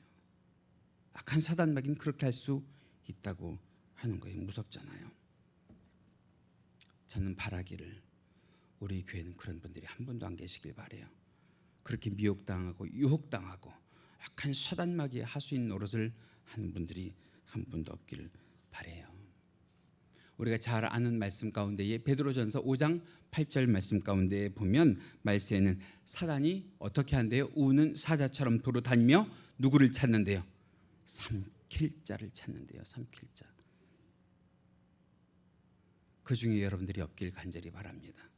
[SPEAKER 1] 악한 사단마귀는 그렇게 할 수 있다고 하는 거예요. 무섭잖아요. 저는 바라기를 우리 교회는 그런 분들이 한 분도 안 계시길 바라요. 그렇게 미혹당하고 유혹당하고 악한 사단마귀의 하수인 노릇을 하는 분들이 한 분도 없기를 바라요. 우리가 잘 아는 말씀 가운데에 베드로전서 5장 8절 말씀 가운데에 보면 말세에는 사단이 어떻게 한대요? 우는 사자처럼 돌아다니며 누구를 찾는데요? 삼킬 자를 찾는데요. 삼킬 자. 그 중에 여러분들이 없길 간절히 바랍니다.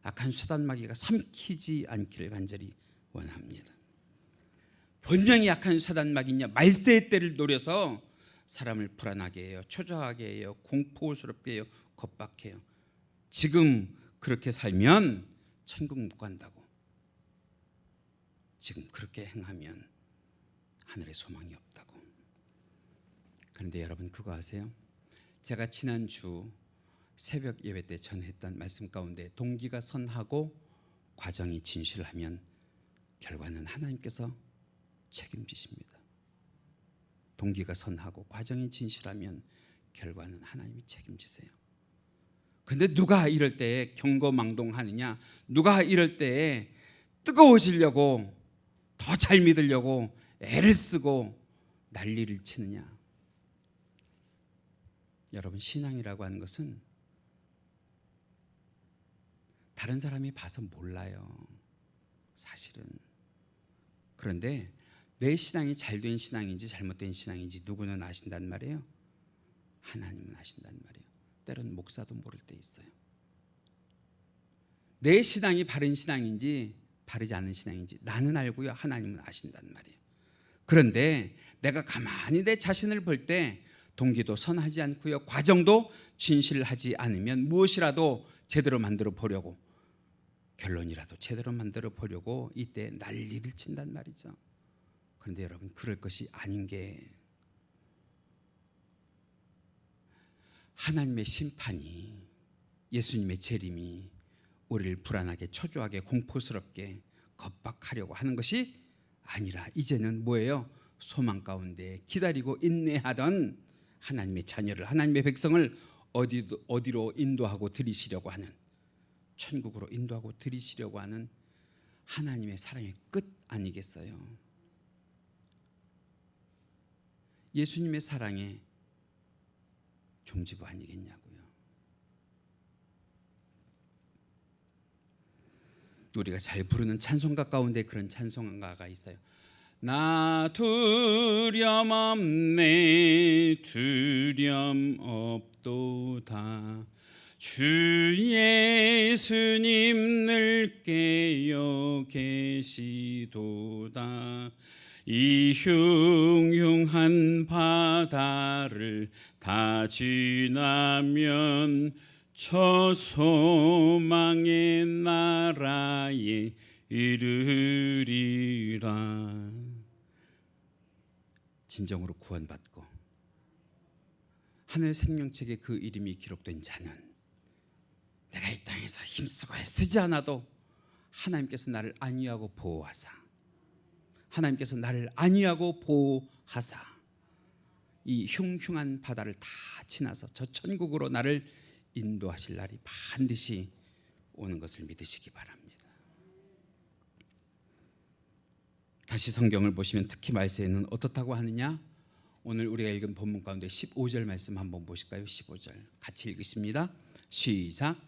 [SPEAKER 1] 악한 사단마귀가 삼키지 않기를 간절히 원합니다. 분명히 악한 사단마귀냐 말세의 때를 노려서 사람을 불안하게 해요. 초조하게 해요. 공포스럽게 해요. 겁박해 해요. 지금 그렇게 살면 천국 못 간다고. 지금 그렇게 행하면 하늘에 소망이 없다고. 그런데 여러분 그거 아세요? 제가 지난주 새벽 예배 때 전했던 말씀 가운데 동기가 선하고 과정이 진실하면 결과는 하나님께서 책임지십니다. 동기가 선하고 과정이 진실하면 결과는 하나님이 책임지세요. 근데 누가 이럴 때에 경거망동하느냐? 누가 이럴 때에 뜨거워지려고 더 잘 믿으려고 애를 쓰고 난리를 치느냐? 여러분, 신앙이라고 하는 것은 다른 사람이 봐서 몰라요. 사실은. 그런데 내 신앙이 잘된 신앙인지 잘못된 신앙인지 누구는 아신단 말이에요? 하나님은 아신단 말이에요. 때로는 목사도 모를 때 있어요. 내 신앙이 바른 신앙인지 바르지 않은 신앙인지 나는 알고요, 하나님은 아신단 말이에요. 그런데 내가 가만히 내 자신을 볼 때 동기도 선하지 않고요, 과정도 진실하지 않으면 무엇이라도 제대로 만들어 보려고, 결론이라도 제대로 만들어 보려고 이때 난리를 친단 말이죠. 그런데 여러분, 그럴 것이 아닌 게 하나님의 심판이, 예수님의 재림이 우리를 불안하게, 초조하게, 공포스럽게 겁박하려고 하는 것이 아니라 이제는 뭐예요? 소망 가운데 기다리고 인내하던 하나님의 자녀를, 하나님의 백성을 어디로 인도하고 들이시려고 하는, 천국으로 인도하고 들이시려고 하는 하나님의 사랑의 끝 아니겠어요? 예수님의 사랑의 종지부 아니겠냐고요. 우리가 잘 부르는 찬송가 가운데 그런 찬송가가 있어요. 나 두려움 없네, 두려움 없도다. 주 예수님 늘 깨어 계시도다. 이 흉흉한 바다를 다 지나면 저 소망의 나라에 이르리라. 진정으로 구원받고 하늘 생명책에 그 이름이 기록된 자는 내가 이 땅에서 힘쓰고 애쓰지 않아도 하나님께서 나를 안위하고 보호하사, 하나님께서 나를 안위하고 보호하사 이 흉흉한 바다를 다 지나서 저 천국으로 나를 인도하실 날이 반드시 오는 것을 믿으시기 바랍니다. 다시 성경을 보시면 특히 말세에는 어떻다고 하느냐? 오늘 우리가 읽은 본문 가운데 15절 말씀 한번 보실까요? 15절 같이 읽으십니다. 시작.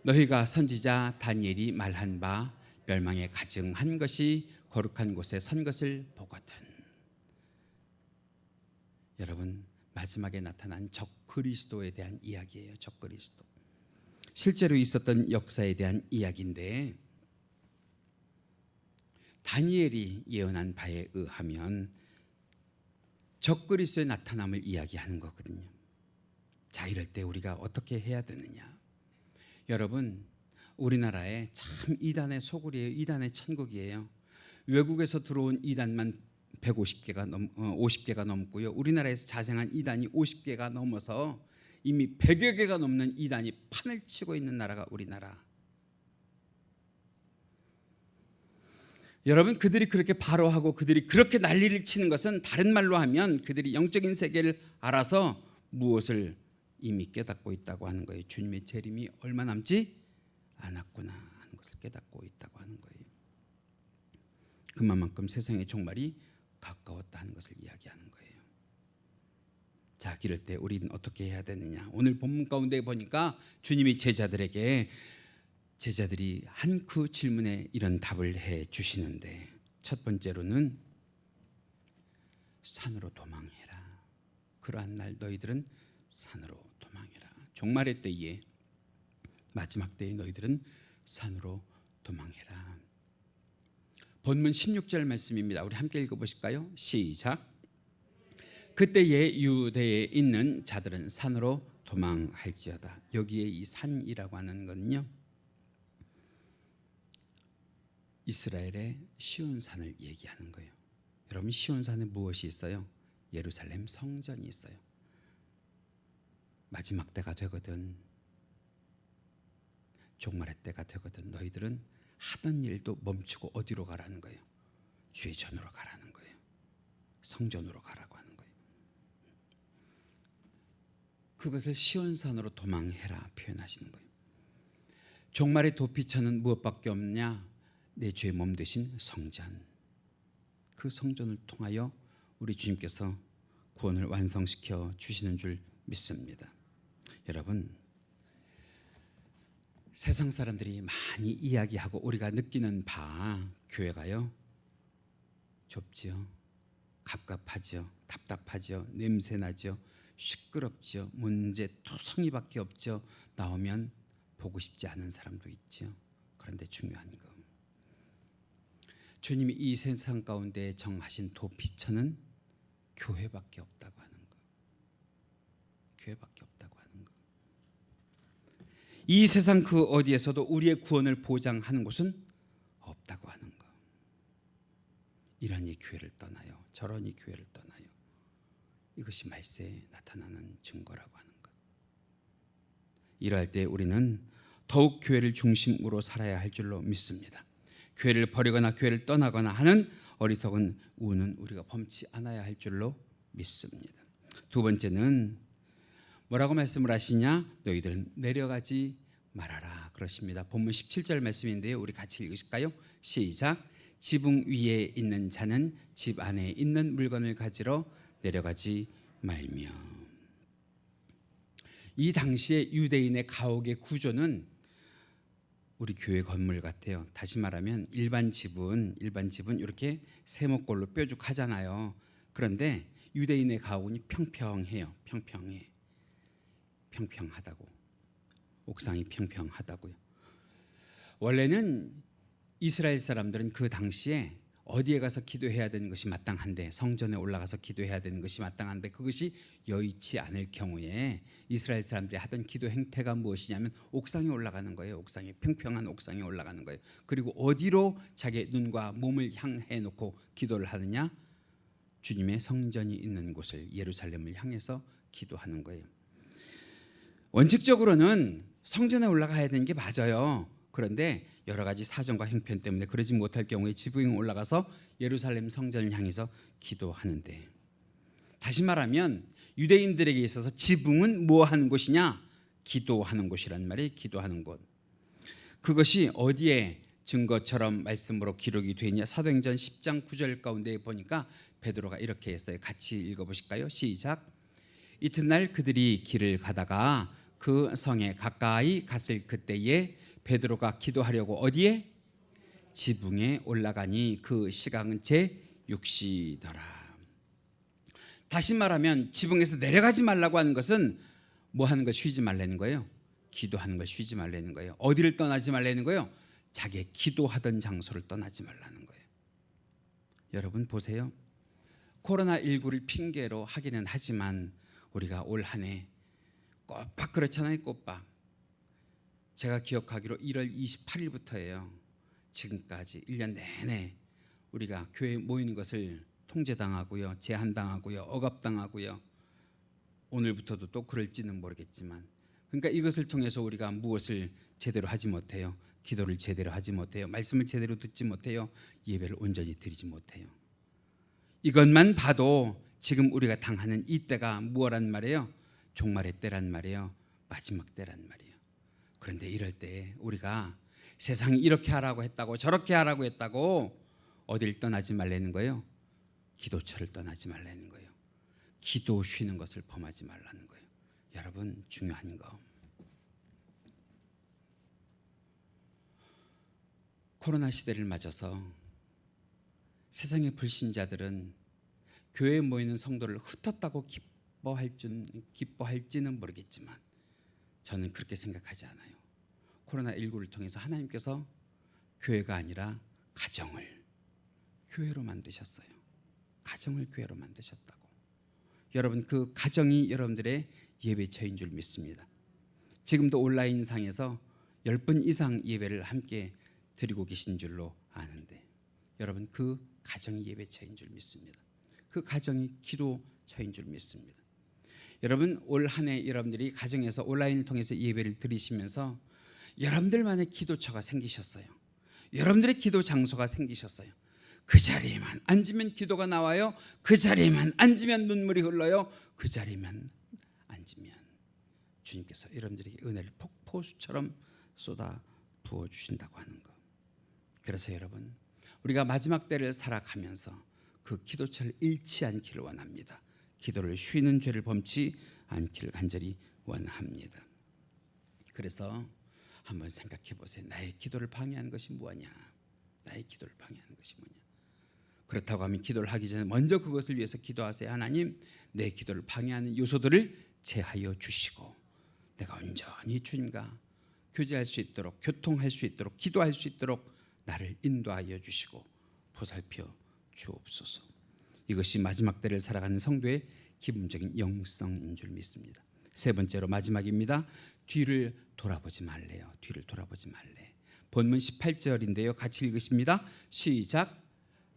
[SPEAKER 1] 너희가 선지자 다니엘이 말한 바 멸망에 가증한 것이 거룩한 곳에 선 것을 보거든. 여러분, 마지막에 나타난 적그리스도에 대한 이야기예요. 적그리스도. 실제로 있었던 역사에 대한 이야기인데, 다니엘이 예언한 바에 의하면 적그리스도의 나타남을 이야기하는 거거든요. 자, 이럴 때 우리가 어떻게 해야 되느냐? 여러분, 우리나라에 참 이단의 소굴이에요. 이단의 천국이에요. 외국에서 들어온 이단만 50개가 넘고요. 우리나라에서 자생한 이단이 50개가 넘어서 이미 100여 개가 넘는 이단이 판을 치고 있는 나라가 우리나라. 여러분, 그들이 그렇게 바로하고 그들이 그렇게 난리를 치는 것은 다른 말로 하면 그들이 영적인 세계를 알아서 무엇을 이미 깨닫고 있다고 하는 거예요. 주님의 재림이 얼마 남지 않았구나 하는 것을 깨닫고 있다고 하는 거예요. 그만큼 세상의 종말이 가까웠다 하는 것을 이야기하는 거예요. 자, 이럴 때 우리는 어떻게 해야 되느냐? 오늘 본문 가운데 보니까 주님이 제자들이 한 그 질문에 이런 답을 해 주시는데, 첫 번째로는 산으로 도망해라. 그러한 날 너희들은 산으로 도망해라. 종말의 때에, 마지막 때에 너희들은 산으로 도망해라. 본문 16절 말씀입니다. 우리 함께 읽어보실까요? 시작. 그때에 유대에 있는 자들은 산으로 도망할지어다. 여기에 이 산이라고 하는 건요, 이스라엘의 시온산을 얘기하는 거예요. 여러분, 시온산에 무엇이 있어요? 예루살렘 성전이 있어요. 마지막 때가 되거든, 종말의 때가 되거든, 너희들은 하던 일도 멈추고 어디로 가라는 거예요? 주의 전으로 가라는 거예요. 성전으로 가라고 하는 거예요. 그것을 시온산으로 도망해라 표현하시는 거예요. 종말의 도피처는 무엇밖에 없냐? 내 주의 몸 되신 성전. 그 성전을 통하여 우리 주님께서 구원을 완성시켜 주시는 줄 믿습니다. 여러분, 세상 사람들이 많이 이야기하고 우리가 느끼는 바, 교회가요 좁지요, 갑갑하죠, 답답하죠, 냄새나죠, 시끄럽죠. 문제투성이밖에 없죠. 나오면 보고 싶지 않은 사람도 있죠. 그런데 중요한 거, 주님이 이 세상 가운데 정하신 도피처는 교회밖에 없다고 하는 거. 교회밖에 없다고 하는 거. 이 세상 그 어디에서도 우리의 구원을 보장하는 곳은 없다고 하는 거. 이러니 교회를 떠나요. 저러니 교회를 떠나요. 이것이 말세에 나타나는 증거라고 하는 것. 이러할 때 우리는 더욱 교회를 중심으로 살아야 할 줄로 믿습니다. 교회를 버리거나 교회를 떠나거나 하는 어리석은 우는 우리가 범치 않아야 할 줄로 믿습니다. 두 번째는 뭐라고 말씀을 하시냐? 너희들은 내려가지 말아라 그러십니다. 본문 17절 말씀인데요. 우리 같이 읽으실까요? 시작. 지붕 위에 있는 자는 집 안에 있는 물건을 가지러 내려가지 말며. 이 당시에 유대인의 가옥의 구조는 우리 교회 건물 같아요. 다시 말하면 일반 집은 이렇게 세모꼴로 뾰족하잖아요. 그런데 유대인의 가옥은 평평해요. 평평하다고. 옥상이 평평하다고요. 원래는 이스라엘 사람들은 그 당시에 어디에 가서 기도해야 되는 것이 마땅한데, 성전에 올라가서 기도해야 되는 것이 마땅한데 그것이 여의치 않을 경우에 이스라엘 사람들이 하던 기도 행태가 무엇이냐면 옥상에 올라가는 거예요. 옥상에, 평평한 옥상에 올라가는 거예요. 그리고 어디로 자기의 눈과 몸을 향해 놓고 기도를 하느냐? 주님의 성전이 있는 곳을, 예루살렘을 향해서 기도하는 거예요. 원칙적으로는 성전에 올라가야 되는 게 맞아요. 그런데 여러 가지 사정과 형편 때문에 그러지 못할 경우에 지붕에 올라가서 예루살렘 성전을 향해서 기도하는데, 다시 말하면 유대인들에게 있어서 지붕은 뭐 하는 곳이냐? 기도하는 곳이란 말이에요. 기도하는 곳. 그것이 어디에 증거처럼 말씀으로 기록이 되어 있냐? 사도행전 10장 9절 가운데 보니까 베드로가 이렇게 했어요. 같이 읽어보실까요? 시작. 이튿날 그들이 길을 가다가 그 성에 가까이 갔을 그때에 베드로가 기도하려고 어디에? 지붕에 올라가니 그 시각은 제6시더라. 다시 말하면 지붕에서 내려가지 말라고 하는 것은 뭐 하는 걸 쉬지 말라는 거예요? 기도하는 걸 쉬지 말라는 거예요. 어디를 떠나지 말라는 거예요? 자기의 기도하던 장소를 떠나지 말라는 거예요. 여러분 보세요. 코로나19를 핑계로 하기는 하지만 우리가 올 한 해 꼬박 그렇잖아요. 꼬박. 제가 기억하기로 1월 28일부터예요. 지금까지 1년 내내 우리가 교회에 모이는 것을 통제당하고요, 제한당하고요, 억압당하고요. 오늘부터도 또 그럴지는 모르겠지만, 그러니까 이것을 통해서 우리가 무엇을 제대로 하지 못해요? 기도를 제대로 하지 못해요. 말씀을 제대로 듣지 못해요. 예배를 온전히 드리지 못해요. 이것만 봐도 지금 우리가 당하는 이 때가 무엇란 말이에요? 종말의 때란 말이에요. 마지막 때란 말이에요. 그런데 이럴 때 우리가 세상이 이렇게 하라고 했다고 저렇게 하라고 했다고 어딜 떠나지 말라는 거예요? 기도처를 떠나지 말라는 거예요. 기도 쉬는 것을 범하지 말라는 거예요. 여러분 중요한 거, 코로나 시대를 맞아서 세상의 불신자들은 교회에 모이는 성도를 흩었다고 기뻐할지는 모르겠지만 저는 그렇게 생각하지 않아요. 코로나19를 통해서 하나님께서 교회가 아니라 가정을 교회로 만드셨어요. 가정을 교회로 만드셨다고. 여러분 그 가정이 여러분들의 예배처인 줄 믿습니다. 지금도 온라인상에서 10분 이상 예배를 함께 드리고 계신 줄로 아는데, 여러분 그 가정이 예배처인 줄 믿습니다. 그 가정이 기도처인 줄 믿습니다. 여러분 올 한 해 여러분들이 가정에서 온라인을 통해서 예배를 드리시면서 여러분들만의 기도처가 생기셨어요. 여러분들의 기도 장소가 생기셨어요. 그 자리에만 앉으면 기도가 나와요. 그 자리에만 앉으면 눈물이 흘러요. 그 자리에만 앉으면 주님께서 여러분들에게 은혜를 폭포수처럼 쏟아 부어주신다고 하는 것. 그래서 여러분 우리가 마지막 때를 살아가면서 그 기도처를 잃지 않기를 원합니다. 기도를 쉬는 죄를 범치 않기를 간절히 원합니다. 그래서 한번 생각해 보세요. 나의 기도를 방해하는 것이 뭐냐? 나의 기도를 방해하는 것이 뭐냐? 그렇다고 하면 기도를 하기 전에 먼저 그것을 위해서 기도하세요. 하나님, 내 기도를 방해하는 요소들을 제하여 주시고 내가 온전히 주님과 교제할 수 있도록, 교통할 수 있도록, 기도할 수 있도록 나를 인도하여 주시고 보살펴 주옵소서. 이것이 마지막 때를 살아가는 성도의 기본적인 영성인 줄 믿습니다. 세 번째로 마지막입니다. 뒤를 돌아보지 말래요. 뒤를 돌아보지 말래. 본문 18절인데요. 같이 읽으십니다. 시작.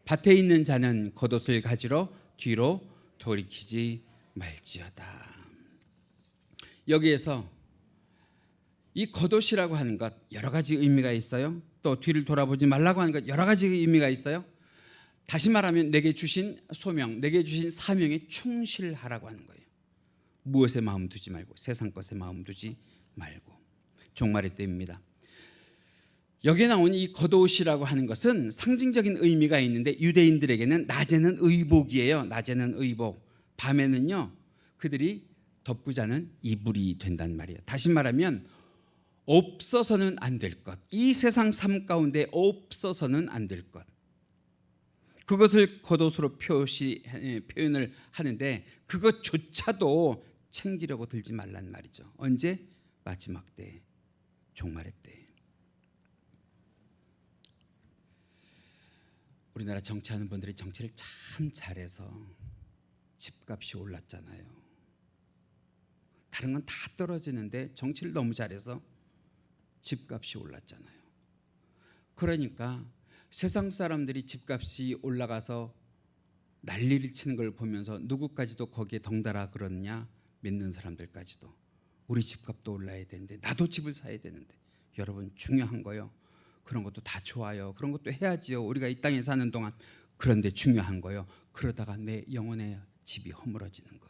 [SPEAKER 1] 밭에 있는 자는 겉옷을 가지러 뒤로 돌이키지 말지어다. 여기에서 이 겉옷이라고 하는 것 여러 가지 의미가 있어요. 또 뒤를 돌아보지 말라고 하는 것 여러 가지 의미가 있어요. 다시 말하면 내게 주신 소명, 내게 주신 사명에 충실하라고 하는 거예요. 무엇에 마음 두지 말고, 세상 것에 마음 두지 말고. 종말의 때입니다. 여기에 나온 이 겉옷이라고 하는 것은 상징적인 의미가 있는데 유대인들에게는 낮에는 의복이에요. 낮에는 의복, 밤에는요 그들이 덮고 자는 이불이 된단 말이에요. 다시 말하면 없어서는 안 될 것, 이 세상 삶 가운데 없어서는 안 될 것, 그것을 겉옷으로 표현을 하는데 그것조차도 챙기려고 들지 말란 말이죠. 언제? 마지막 때, 종말의 때. 우리나라 정치하는 분들이 정치를 참 잘해서 집값이 올랐잖아요. 다른 건 다 떨어지는데 정치를 너무 잘해서 집값이 올랐잖아요. 그러니까 세상 사람들이 집값이 올라가서 난리를 치는 걸 보면서 누구까지도 거기에 덩달아 그러느냐, 믿는 사람들까지도 우리 집값도 올라야 되는데, 나도 집을 사야 되는데. 여러분, 중요한 거요, 그런 것도 다 좋아요. 그런 것도 해야지요, 우리가 이 땅에 사는 동안. 그런데 중요한 거요, 그러다가 내 영혼의 집이 허물어지는 것,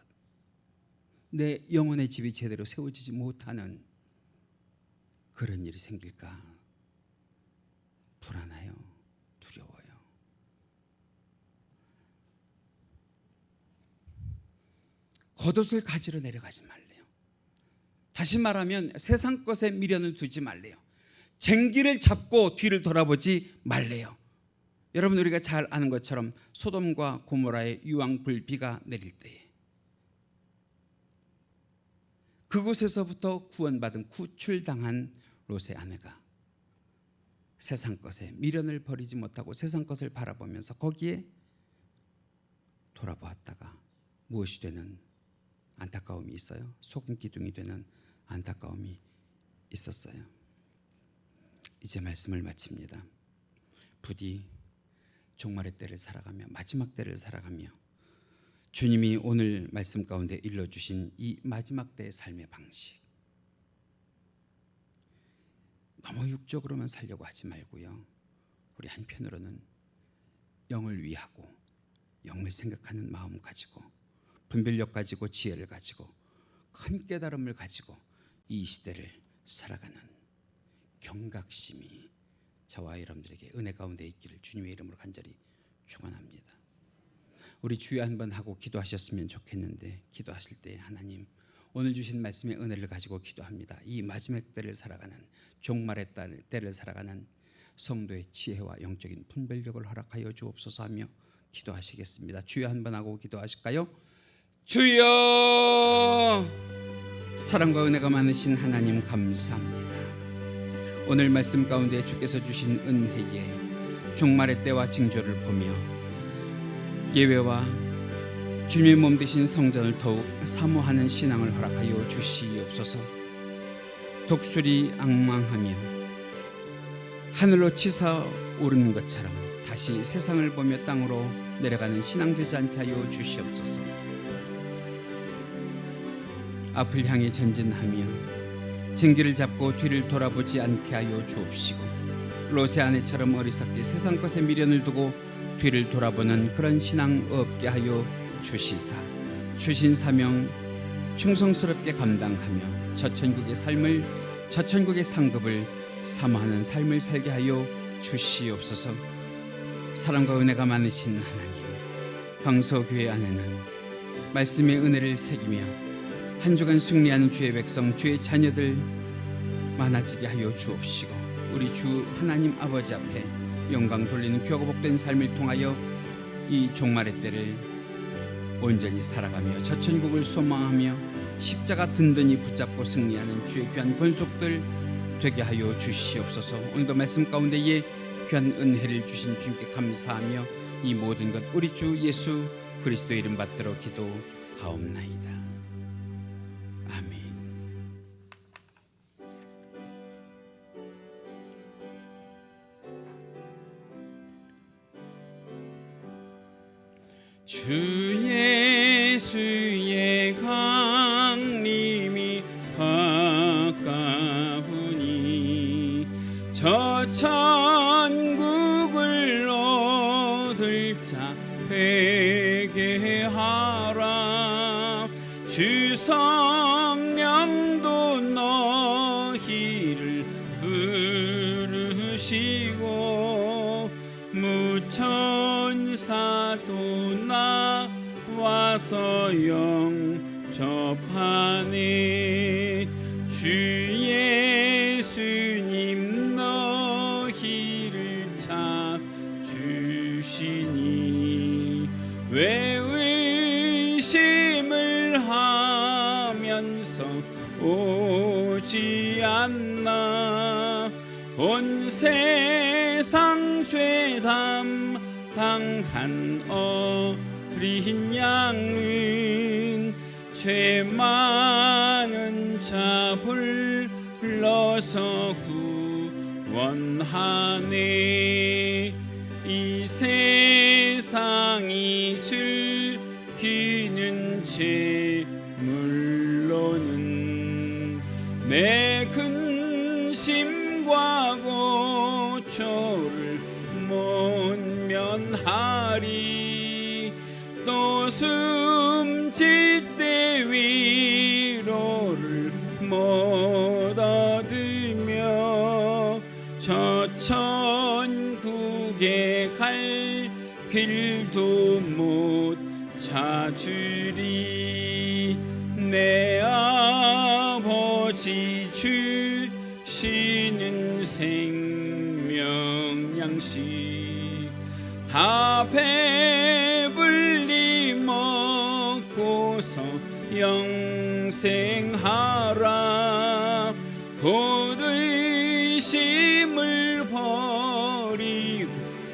[SPEAKER 1] 내 영혼의 집이 제대로 세워지지 못하는 그런 일이 생길까 불안해요, 두려워요. 겉옷을 가지러 내려가지 말래요. 다시 말하면 세상 것에 미련을 두지 말래요. 쟁기를 잡고 뒤를 돌아보지 말래요. 여러분, 우리가 잘 아는 것처럼 소돔과 고모라의 유황불비가 내릴 때에 그곳에서부터 구원받은, 구출당한 롯의 아내가 세상 것에 미련을 버리지 못하고 세상 것을 바라보면서 거기에 돌아보았다가 무엇이 되는 안타까움이 있어요. 소금 기둥이 되는 안타까움이 있었어요. 이제 말씀을 마칩니다. 부디 종말의 때를 살아가며 마지막 때를 살아가며 주님이 오늘 말씀 가운데 일러주신 이 마지막 때의 삶의 방식, 너무 육적으로만 살려고 하지 말고요, 우리 한편으로는 영을 위하고 영을 생각하는 마음 가지고 분별력 가지고 지혜를 가지고 큰 깨달음을 가지고 이 시대를 살아가는 경각심이 저와 여러분들에게 은혜 가운데 있기를 주님의 이름으로 간절히 축원합니다. 우리 주여 한번 하고 기도하셨으면 좋겠는데, 기도하실 때 하나님, 오늘 주신 말씀의 은혜를 가지고 기도합니다. 이 마지막 때를 살아가는, 종말의 때를 살아가는 성도의 지혜와 영적인 분별력을 허락하여 주옵소서 하며 기도하시겠습니다. 주여 한번 하고 기도하실까요? 주여, 사랑과 은혜가 많으신 하나님 감사합니다. 오늘 말씀 가운데 주께서 주신 은혜에 종말의 때와 징조를 보며 예배와 주님의 몸 되신 성전을 더욱 사모하는 신앙을 허락하여 주시옵소서. 독수리 앙망하며 하늘로 치사오르는 것처럼 다시 세상을 보며 땅으로 내려가는 신앙 되지 않게 하여 주시옵소서. 앞을 향해 전진하며 쟁기를 잡고 뒤를 돌아보지 않게 하여 주옵시고, 롯의 아내처럼 어리석게 세상 것에 미련을 두고 뒤를 돌아보는 그런 신앙 없게 하여 주시사, 주신 사명 충성스럽게 감당하며 저천국의 삶을, 저천국의 상급을 사모하는 삶을 살게 하여 주시옵소서. 사랑과 은혜가 많으신 하나님, 강서교회 안에는 말씀의 은혜를 새기며 한 주간 승리하는 주의 백성, 주의 자녀들 많아지게 하여 주옵시고, 우리 주 하나님 아버지 앞에 영광 돌리는 귀하고 복된 삶을 통하여 이 종말의 때를 온전히 살아가며 저천국을 소망하며 십자가 든든히 붙잡고 승리하는 주의 귀한 권속들 되게 하여 주시옵소서. 오늘도 말씀 가운데에 귀한 은혜를 주신 주님께 감사하며 이 모든 것 우리 주 예수 그리스도의 이름 받들어 기도하옵나이다. 아멘. 주 예수의 강림이 가까우니 저 천국을 얻을 자 회개하라. 주 성령도 너희를 부르시고 무천사도 나와서 영접하네. 주 예수님 너희를 찾으시니 왜 의심을 하면서 오지 않나. 온 세상 죄 담당한 어린 양은 죄 많은 자 불러서 구원하네. 이 세상이 즐기는 재물로는 내 근심과 고초를 못 면하리. 또 숨질 때 위로를 못 얻으며 저 천국에 갈 길도 못 찾으리. 내 아버지 주시는 생명 양식 다 배불리 먹고서 영생하라. 곧 의심을 버리고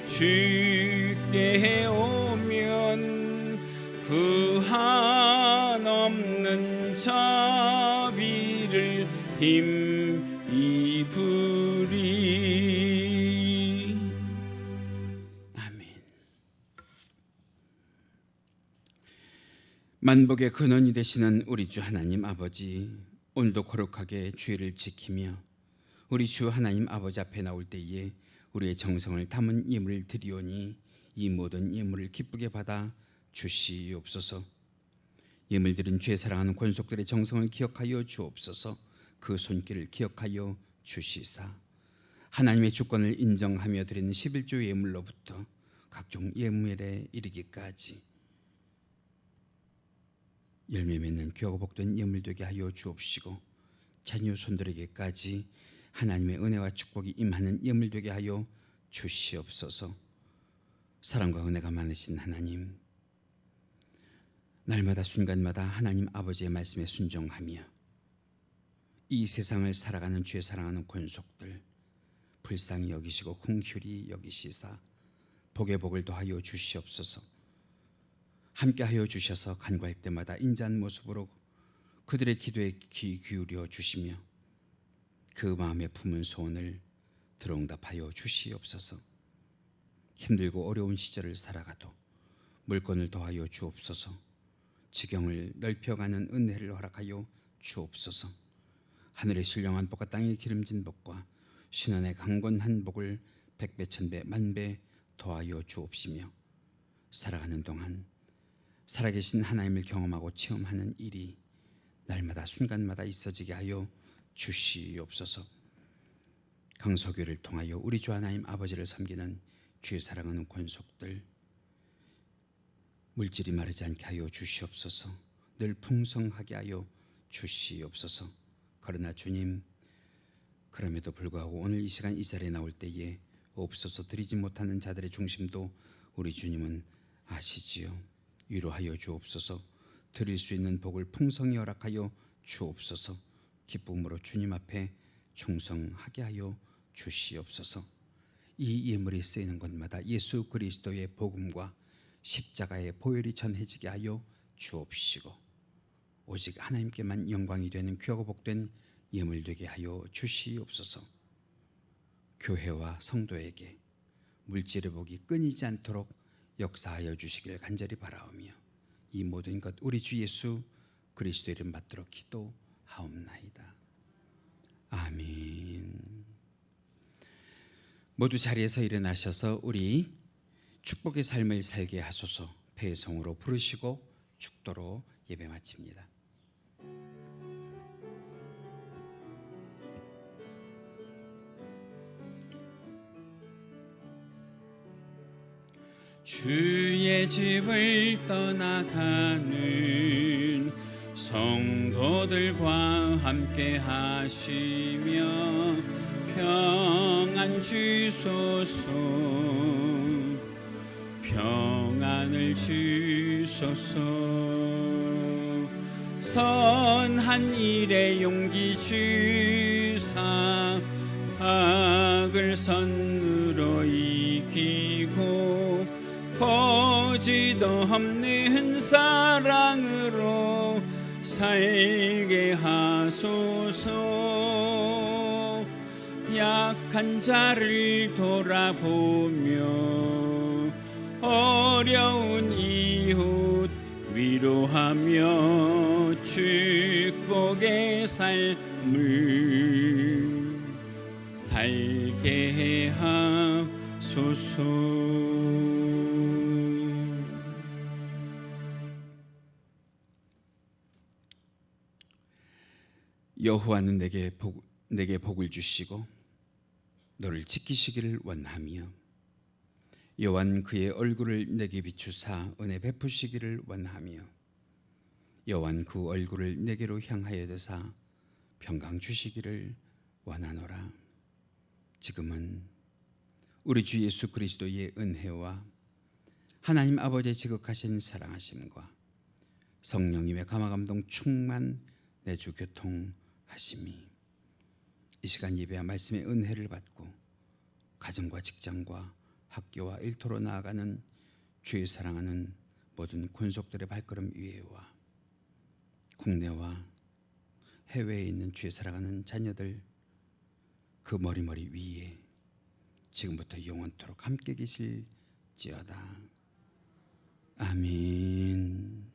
[SPEAKER 1] 주께 오면 그 한없는 자비를 힘입으리. 아멘. 만복의 근원이 되시는 우리 주 하나님 아버지, 오늘도 거룩하게 주의를 지키며 우리 주 하나님 아버지 앞에 나올 때에 우리의 정성을 담은 예물을 드리오니 이 모든 예물을 기쁘게 받아 주시옵소서. 예물 드린 죄 사랑하는 권속들의 정성을 기억하여 주옵소서. 그 손길을 기억하여 주시사 하나님의 주권을 인정하며 드리는 11조 예물로부터 각종 예물에 이르기까지 열매 맺는 귀하고 복된 예물 되게 하여 주옵시고 자녀 손들에게까지 하나님의 은혜와 축복이 임하는 예물 되게 하여 주시옵소서. 사랑과 은혜가 많으신 하나님, 날마다 순간마다 하나님 아버지의 말씀에 순종하며 이 세상을 살아가는 죄 사랑하는 권속들 불쌍히 여기시고 긍휼히 여기시사 복의 복을 더하여 주시옵소서. 함께하여 주셔서 간구할 때마다 인자한 모습으로 그들의 기도에 귀 기울여 주시며 그 마음에 품은 소원을 들어응답하여 주시옵소서. 힘들고 어려운 시절을 살아가도 물건을 더하여 주옵소서. 지경을 넓혀가는 은혜를 허락하여 주옵소서. 하늘의 신령한 복과 땅의 기름진 복과 신원의 강건한 복을 백배 천배 만배 더하여 주옵시며 살아가는 동안 살아계신 하나님을 경험하고 체험하는 일이 날마다 순간마다 있어지게 하여 주시옵소서. 강서교를 통하여 우리 주 하나님 아버지를 섬기는 주의 사랑하는 권속들 물질이 마르지 않게 하여 주시옵소서. 늘 풍성하게 하여 주시옵소서. 그러나 주님, 그럼에도 불구하고 오늘 이 시간 이 자리에 나올 때에 없어서 드리지 못하는 자들의 중심도 우리 주님은 아시지요. 위로하여 주옵소서. 드릴 수 있는 복을 풍성히 허락하여 주옵소서. 기쁨으로 주님 앞에 충성하게 하여 주시옵소서. 이 예물이 쓰이는 곳마다 예수 그리스도의 복음과 십자가의 보혈이 전해지게 하여 주옵시고 오직 하나님께만 영광이 되는 귀하고 복된 예물 되게 하여 주시옵소서. 교회와 성도에게 물질의 복이 끊이지 않도록 역사하여 주시기를 간절히 바라오며 이 모든 것 우리 주 예수 그리스도 이름 받들어 기도하옵나이다. 아멘. 모두 자리에서 일어나셔서 우리 축복의 삶을 살게 하소서 배송으로 부르시고 축도로 예배 마칩니다. 주의 집을 떠나가는 성도들과 함께 하시며 평안 주소서. 평안을 주소서. 선한 일에 용기 주사 악을 선으로 이기고 보지도 없는 사랑으로 살게 하소서. 약한 자를 돌아보며 어려운 이웃 위로하며 축복의 삶을 살게 하소서. 여호와는 내게 복을 주시고 너를 지키시기를 원하며 여호와는 그의 얼굴을 내게 비추사 은혜 베푸시기를 원하며 여호와는 그 얼굴을 내게로 향하여 드사 평강 주시기를 원하노라. 지금은 우리 주 예수 그리스도의 은혜와 하나님 아버지의 지극하신 사랑하심과 성령님의 감화감동 충만 내주 교통하심이 이 시간 예배와 말씀의 은혜를 받고 가정과 직장과 학교와 일터로 나아가는 주의 사랑하는 모든 권속들의 발걸음 위에와 국내와 해외에 있는 주의 사랑하는 자녀들 그 머리 위에 지금부터 영원토록 함께 계실지어다. 아멘.